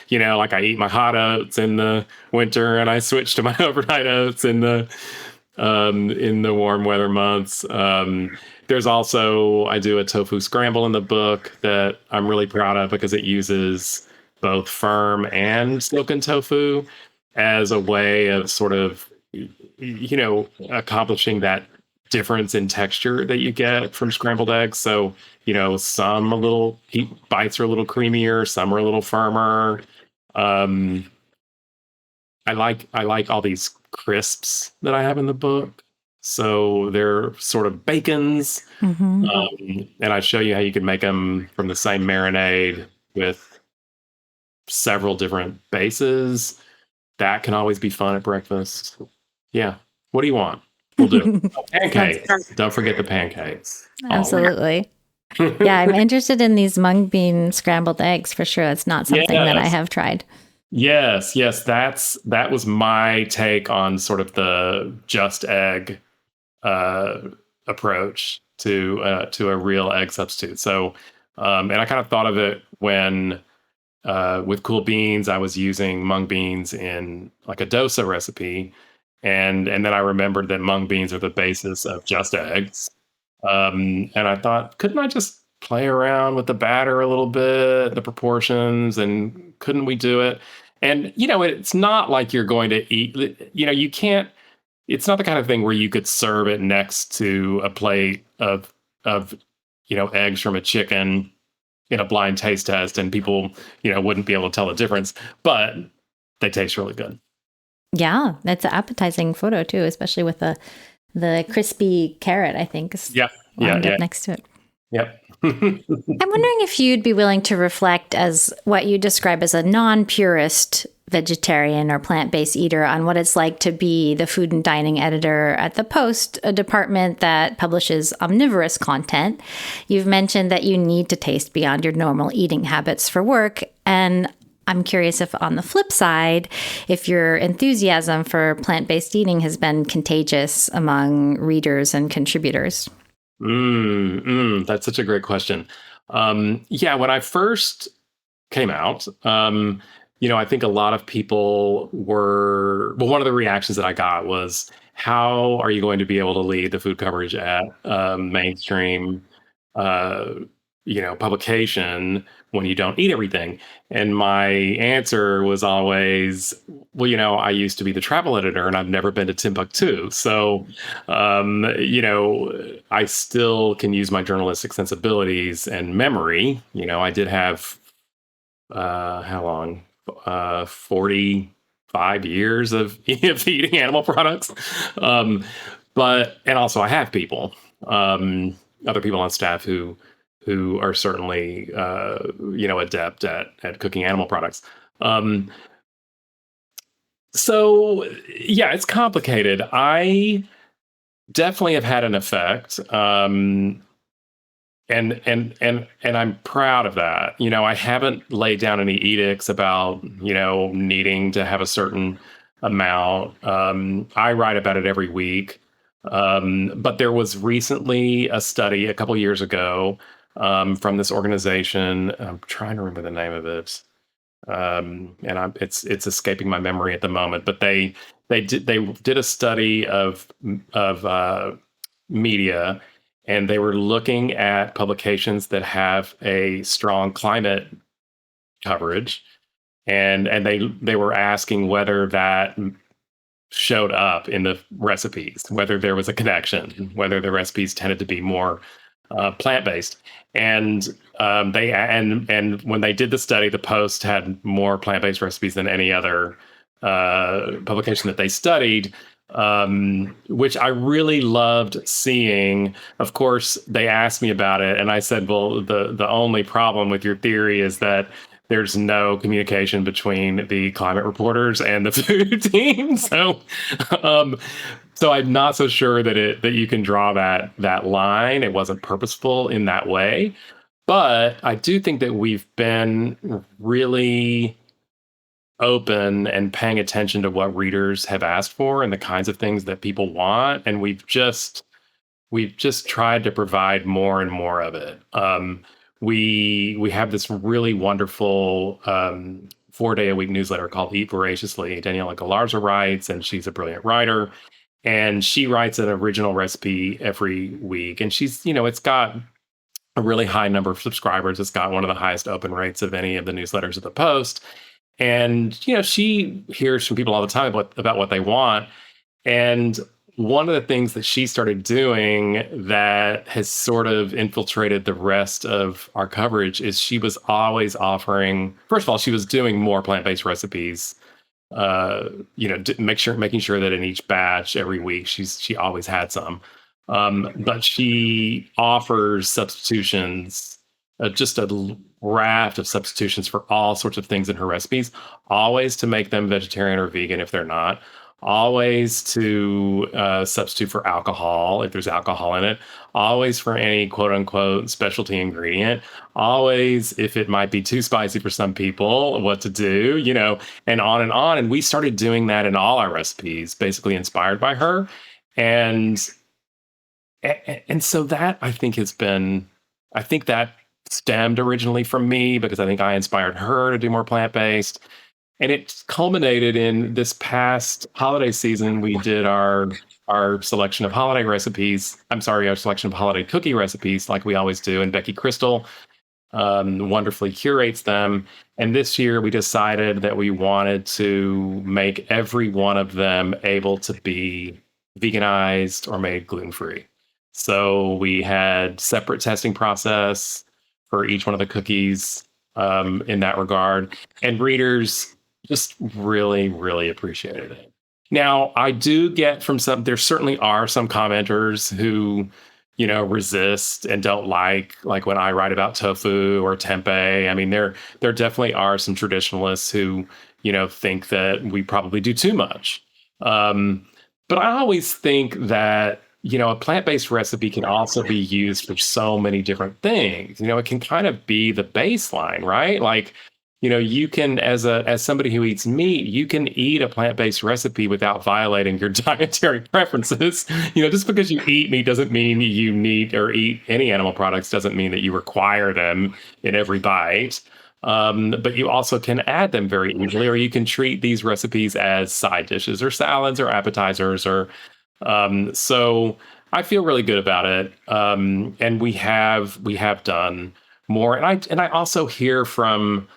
eat my hot oats in the winter, and I switch to my overnight oats in the warm weather months. There's also, I do a tofu scramble in the book that I'm really proud of because it uses both firm and silken tofu as a way of sort of, accomplishing that difference in texture that you get from scrambled eggs. So, some bites are a little creamier, some are a little firmer. I like all these crisps that I have in the book. So they're sort of bacons. Mm-hmm. And I show you how you can make them from the same marinade with several different bases. That can always be fun at breakfast. Yeah. What do you want? We'll do pancakes. Don't forget the pancakes. Absolutely. Yeah, I'm interested in these mung bean scrambled eggs for sure. It's not something that I have tried. Yes. That was my take on sort of the just egg approach to a real egg substitute. So, and I kind of thought of it when with cool beans, I was using mung beans in like a dosa recipe. And then I remembered that mung beans are the basis of just eggs. And I thought, couldn't I just play around with the batter a little bit, the proportions, and couldn't we do it? And, it's not like you're going to eat, you can't, it's not the kind of thing where you could serve it next to a plate of eggs from a chicken in a blind taste test, and people, wouldn't be able to tell the difference, but they taste really good. Yeah, that's an appetizing photo too, especially with the crispy carrot, I think. Next to it. Yep. I'm wondering if you'd be willing to reflect as what you describe as a non-purist vegetarian or plant-based eater on what it's like to be the food and dining editor at the Post, a department that publishes omnivorous content. You've mentioned that you need to taste beyond your normal eating habits for work. And I'm curious if on the flip side, if your enthusiasm for plant-based eating has been contagious among readers and contributors. That's such a great question. Yeah, when I first came out, I think a lot of people one of the reactions that I got was, how are you going to be able to lead the food coverage at mainstream, uh, publication when you don't eat everything? And my answer was always, well, I used to be the travel editor and I've never been to Timbuktu. So, I still can use my journalistic sensibilities and memory. I did have how long? 45 years of eating animal products. Um, and also I have other people on staff who are certainly, adept at cooking animal products. Um, so yeah, it's complicated. I definitely have had an effect. And I'm proud of that. I haven't laid down any edicts about, needing to have a certain amount. I write about it every week. But there was recently a study a couple years ago, from this organization. I'm trying to remember the name of it. It's escaping my memory at the moment, but they did a study of media, and they were looking at publications that have a strong climate coverage, and they were asking whether that showed up in the recipes, whether there was a connection, whether the recipes tended to be more plant-based. And and when they did the study, the Post had more plant-based recipes than any other publication that they studied, which I really loved seeing. Of course, they asked me about it, and I said, "Well, the only problem with your theory is that there's no communication between the climate reporters and the food team." Um, so I'm not so sure that you can draw that line. It wasn't purposeful in that way, but I do think that we've been really open and paying attention to what readers have asked for and the kinds of things that people want, and we've just tried to provide more and more of it. We have this really wonderful 4-day-a-week newsletter called Eat Voraciously. Daniela Galarza writes, and she's a brilliant writer, and she writes an original recipe every week, and it's got a really high number of subscribers. It's got one of the highest open rates of any of the newsletters at the Post. And, she hears from people all the time about what they want. And one of the things that she started doing that has sort of infiltrated the rest of our coverage is she was always offering, first of all, she was doing more plant-based recipes, making sure that in each batch every week, she always had some. But she offers substitutions, just a raft of substitutions for all sorts of things in her recipes, always to make them vegetarian or vegan if they're not, always to substitute for alcohol if there's alcohol in it, always for any quote unquote specialty ingredient, always if it might be too spicy for some people, what to do, and on and on. And we started doing that in all our recipes, basically inspired by her. And so that I think that stemmed originally from me, because I think I inspired her to do more plant-based. And it culminated in this past holiday season. We did our selection of holiday recipes. I'm sorry, our selection of holiday cookie recipes, like we always do. And Becky Crystal wonderfully curates them. And this year we decided that we wanted to make every one of them able to be veganized or made gluten-free. So we had separate testing process for each one of the cookies, in that regard. And readers just really, really appreciated it. Now, I do get there certainly are some commenters who, resist and don't like when I write about tofu or tempeh. I mean, there definitely are some traditionalists who, think that we probably do too much. But I always think that, a plant-based recipe can also be used for so many different things. It can kind of be the baseline, right? Like, you can, as somebody who eats meat, you can eat a plant-based recipe without violating your dietary preferences. Just because you eat meat doesn't mean you need, or eat any animal products doesn't mean that you require them in every bite. But you also can add them very easily, or you can treat these recipes as side dishes or salads or appetizers, or so I feel really good about it. And we have done more. And I also hear from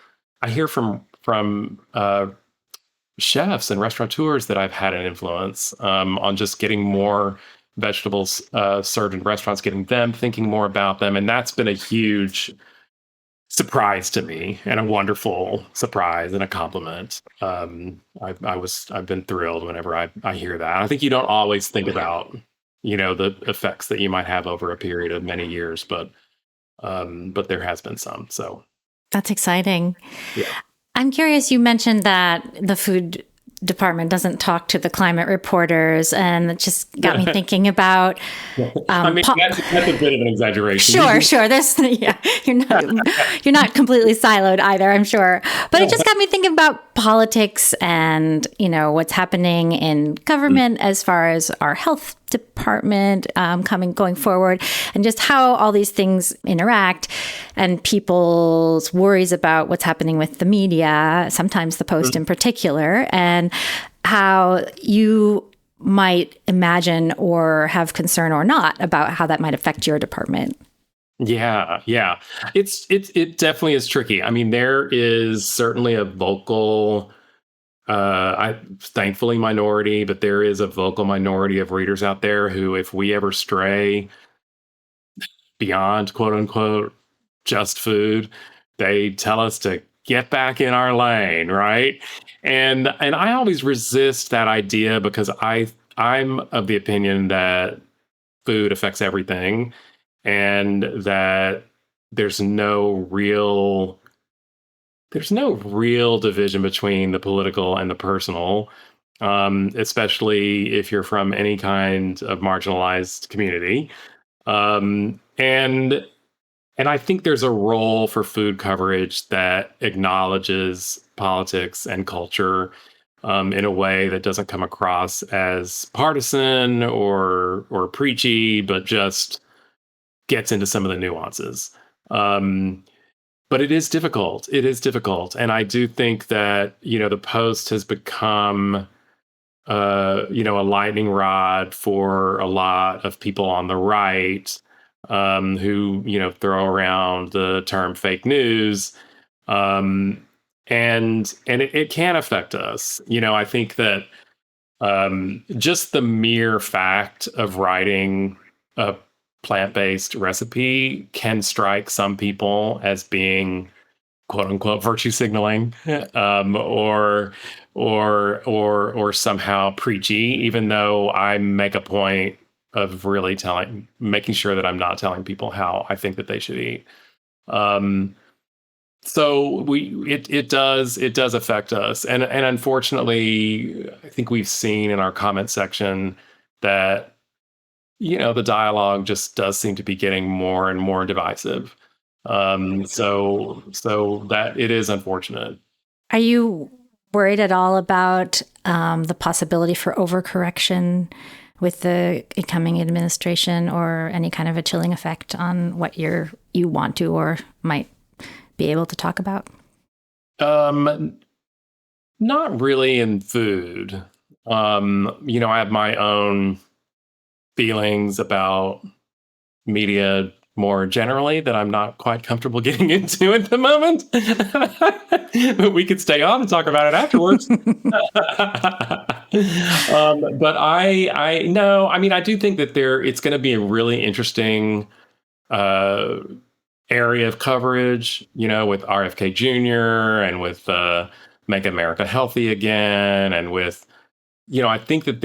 chefs and restaurateurs that I've had an influence on just getting more vegetables served in restaurants, getting them thinking more about them, and that's been a huge surprise to me, and a wonderful surprise and a compliment. I've been thrilled whenever I hear that. I think you don't always think about the effects that you might have over a period of many years, but there has been some. So That's exciting. yeah. I'm curious, you mentioned that the food department doesn't talk to the climate reporters, and it just got me thinking about I mean, that's a bit of an exaggeration. Sure. Yeah, you're not completely siloed either, I'm sure. But it just got me thinking about politics and, what's happening in government as far as our health department going forward, and just how all these things interact, and people's worries about what's happening with the media, sometimes the Post in particular, and how you might imagine or have concern or not about how that might affect your department. Yeah. It definitely is tricky. I mean, there is certainly a vocal, thankfully minority, but there is a vocal minority of readers out there who, if we ever stray beyond quote unquote just food, they tell us to get back in our lane, right? And I always resist that idea, because I'm of the opinion that food affects everything, and that there's no real division between the political and the personal, especially if you're from any kind of marginalized community. And I think there's a role for food coverage that acknowledges politics and culture in a way that doesn't come across as partisan or preachy, but just gets into some of the nuances. But it is difficult. It is difficult. And I do think that, the Post has become, a lightning rod for a lot of people on the right, who, throw around the term fake news. And it can affect us. I think that just the mere fact of writing a plant-based recipe can strike some people as being quote unquote virtue signaling, or somehow preachy, even though I make a point of really making sure that I'm not telling people how I think that they should eat. So it does affect us, and unfortunately, I think we've seen in our comment section that the dialogue just does seem to be getting more and more divisive. So that it is unfortunate. Are you worried at all about the possibility for overcorrection with the incoming administration, or any kind of a chilling effect on what you want to or might be able to talk about? Not really in food. I have my own feelings about media more generally that I'm not quite comfortable getting into at the moment. But we could stay on and talk about it afterwards. But I no, I mean, I do think that it's going to be a really interesting area of coverage, with RFK Jr. and with Make America Healthy Again, and with, I think that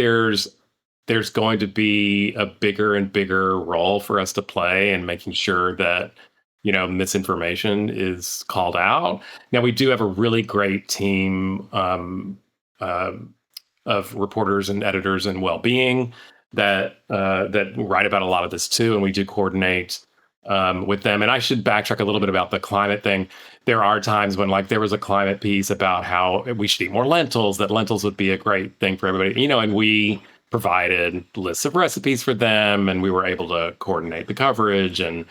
there's going to be a bigger and bigger role for us to play in making sure that misinformation is called out. Now, we do have a really great team uh, of reporters and editors and well-being that write about a lot of this too, and we do coordinate with them. And I should backtrack a little bit about the climate thing. There are times when, like, there was a climate piece about how we should eat more lentils, that lentils would be a great thing for everybody, and we provided lists of recipes for them, and we were able to coordinate the coverage and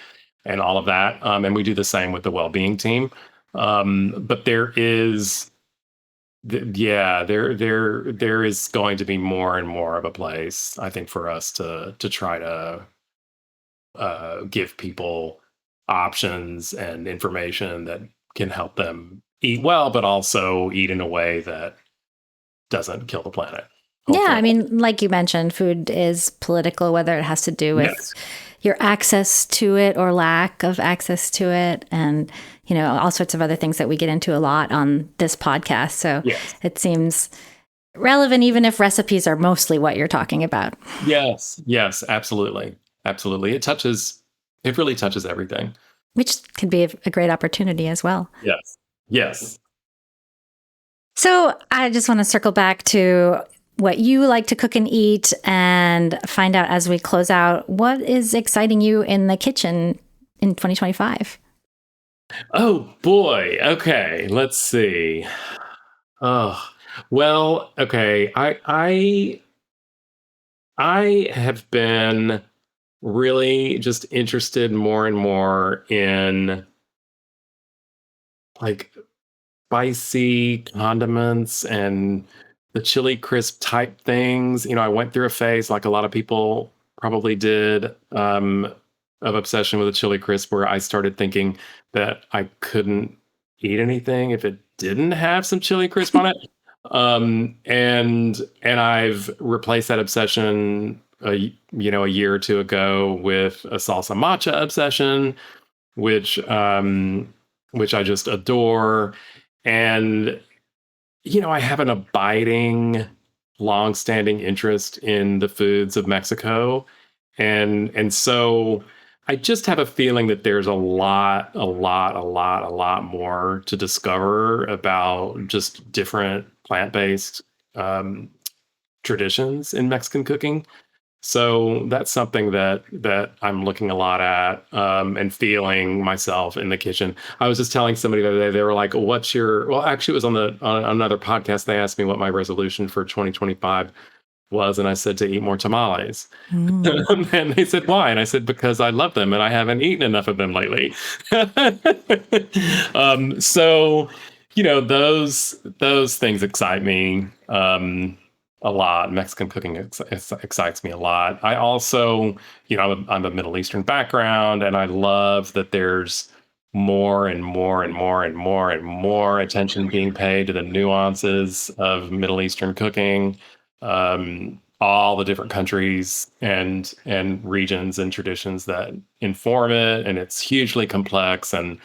all of that. And we do the same with the well-being team. But there is, there is going to be more and more of a place, I think, for us to try to give people options and information that can help them eat well, but also eat in a way that doesn't kill the planet. Yeah, Hopefully. I mean, like you mentioned, food is political, whether it has to do with Yes. your access to it or lack of access to it, and all sorts of other things that we get into a lot on this podcast. So Yes. it seems relevant, even if recipes are mostly what you're talking about. Yes. Yes. Absolutely. Absolutely. It really touches everything. Which could be a great opportunity as well. Yes. Yes. So I just want to circle back to what you like to cook and eat and find out, as we close out, what is exciting you in the kitchen in 2025? Oh boy. Okay. Let's see. Oh, well, okay. I have been really just interested more and more in, like, spicy condiments and the chili crisp type things. I went through a phase, like a lot of people probably did, of obsession with the chili crisp, where I started thinking that I couldn't eat anything if it didn't have some chili crisp on it. And I've replaced that obsession a year or two ago with a salsa matcha obsession, which I just adore. And I have an abiding, long-standing interest in the foods of Mexico, and so I just have a feeling that there's a lot more to discover about just different plant-based traditions in Mexican cooking. So that's something that I'm looking a lot at, and feeling myself in the kitchen. I was just telling somebody the other day, they were like, "What's your?" Well, actually, it was on another podcast. They asked me what my resolution for 2025 was, and I said to eat more tamales. And they said, "Why?" And I said, "Because I love them, and I haven't eaten enough of them lately." So those things excite me. A lot. Mexican cooking excites me a lot. I also, I'm a Middle Eastern background, and I love that there's more and more and more and more and more attention being paid to the nuances of Middle Eastern cooking, all the different countries and regions and traditions that inform it, and it's hugely complex. And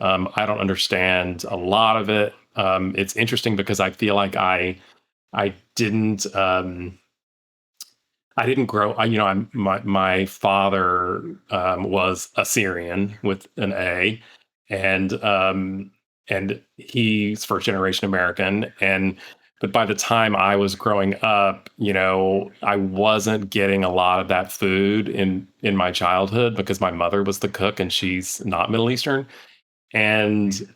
I don't understand a lot of it. It's interesting because I feel like I didn't I didn't grow. My father was Assyrian with an A, and he's first generation American. And but by the time I was growing up, I wasn't getting a lot of that food in my childhood because my mother was the cook and she's not Middle Eastern. And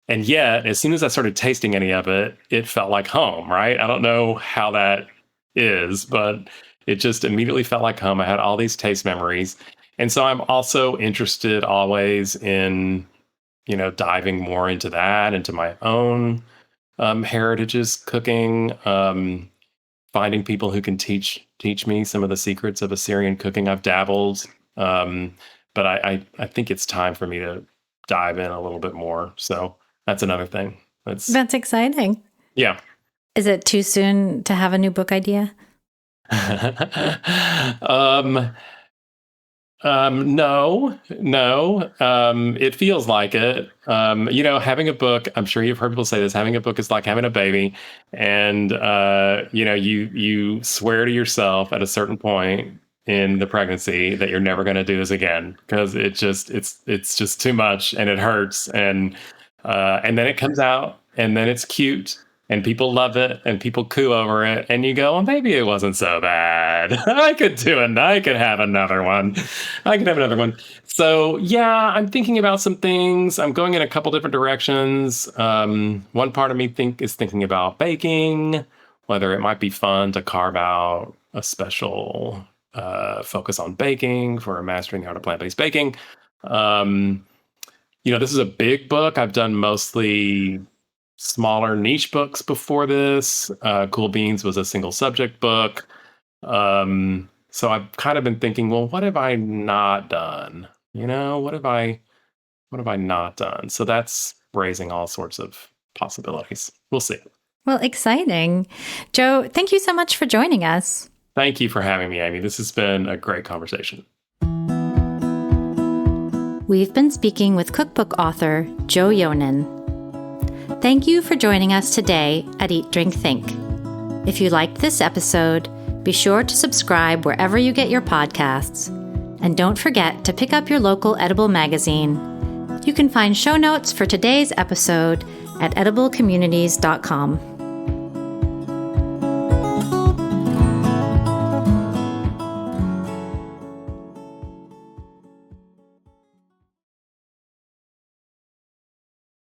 yet, as soon as I started tasting any of it, it felt like home, right? I don't know how that is, but it just immediately felt like home. I had all these taste memories. And so I'm also interested always in, diving more into that, into my own heritages cooking, finding people who can teach me some of the secrets of Assyrian cooking. I've dabbled, but I think it's time for me to dive in a little bit more. So that's another thing. That's exciting. Yeah. Is it too soon to have a new book idea? No. It feels like it. Having a book, I'm sure you've heard people say this, having a book is like having a baby. And, you swear to yourself at a certain point in the pregnancy that you're never going to do this again because it's just too much and it hurts and then it comes out and then it's cute and people love it and people coo over it and you go, well, maybe it wasn't so bad. I could have another one. So yeah, I'm thinking about some things. I'm going in a couple different directions. One part of me is thinking about baking, whether it might be fun to carve out a special focus on baking for mastering how to plant-based baking. This is a big book. I've done mostly smaller niche books before this. Cool Beans was a single subject book. So I've kind of been thinking, well, what have I not done? What have I not done? So that's raising all sorts of possibilities. We'll see. Well, exciting. Joe, thank you so much for joining us. Thank you for having me, Amy. This has been a great conversation. We've been speaking with cookbook author Joe Yonan. Thank you for joining us today at Eat, Drink, Think. If you liked this episode, be sure to subscribe wherever you get your podcasts. And don't forget to pick up your local edible magazine. You can find show notes for today's episode at ediblecommunities.com.